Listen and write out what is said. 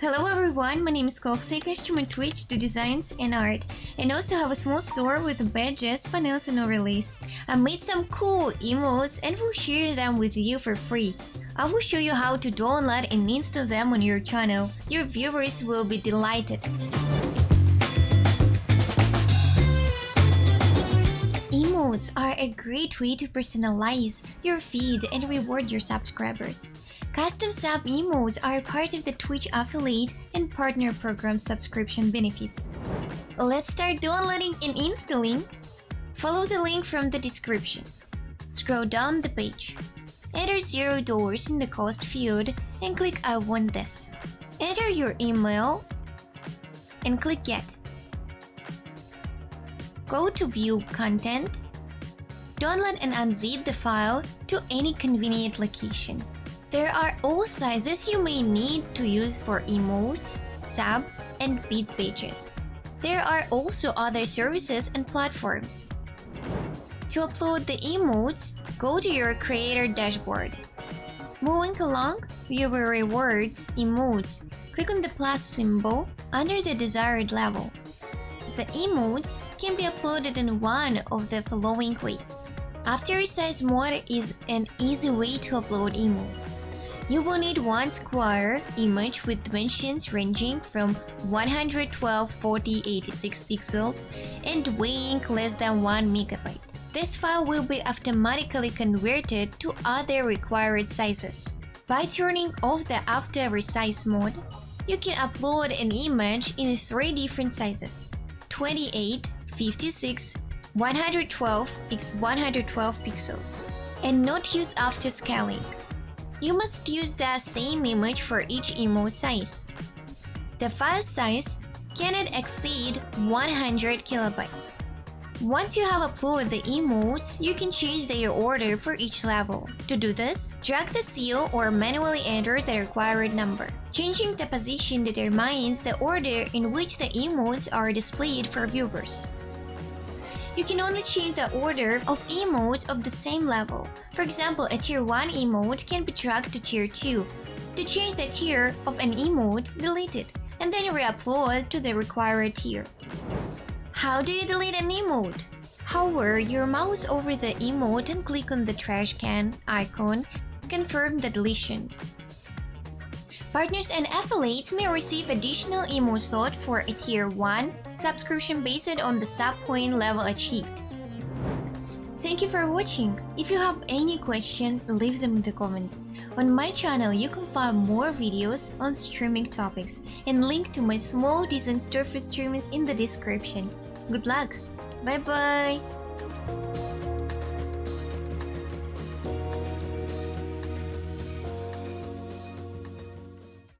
Hello everyone, my name is qoqsik. I stream on Twitch do designs and art, and also have a small store with badges, panels and overlays. I made some cool emotes and will share them with you for free. I will show you how to download and install them on your channel. Your viewers will be delighted. Emotes are a great way to personalize your feed and reward your subscribers. Custom sub emotes are part of the Twitch affiliate and partner program subscription benefits. Let's start downloading and installing. Follow the link from the description. Scroll down the page. Enter $0 in the cost field and click I want this. Enter your email and click Get. Go to View Content. Download and unzip the file to any convenient location. There are all sizes you may need to use for emotes, sub, and beads pages. There are also other services and platforms. To upload the emotes, go to your creator dashboard. Moving along, view your rewards, emotes. Click on the plus symbol under the desired level. The emotes can be uploaded in one of the following ways. After Resize mode is an easy way to upload emotes. You will need one square image with dimensions ranging from 112/4086 pixels and weighing less than 1 MB. This file will be automatically converted to other required sizes. By turning off the After Resize mode, you can upload an image in 3 different sizes: 28, 56, 112 x 112 pixels, and not use after scaling. You must use the same image for each emote size. The file size cannot exceed 100 kilobytes. Once you have uploaded the emotes, you can change their order for each level. To do this, drag the seal or manually enter the required number. Changing the position determines the order in which the emotes are displayed for viewers. You can only change the order of emotes of the same level. For example, a tier 1 emote can be dragged to tier 2. To change the tier of an emote, delete it, and then re-upload to the required tier. How do you delete an emote? Hover your mouse over the emote and click on the trash can icon. Confirm the deletion. Partners and affiliates may receive additional emote slot for a tier 1 subscription based on the sub point level achieved. Thank you for watching. If you have any question, leave them in the comment. On my channel, you can find more videos on streaming topics and link to my small design store for streamers in the description. Good luck! Bye bye!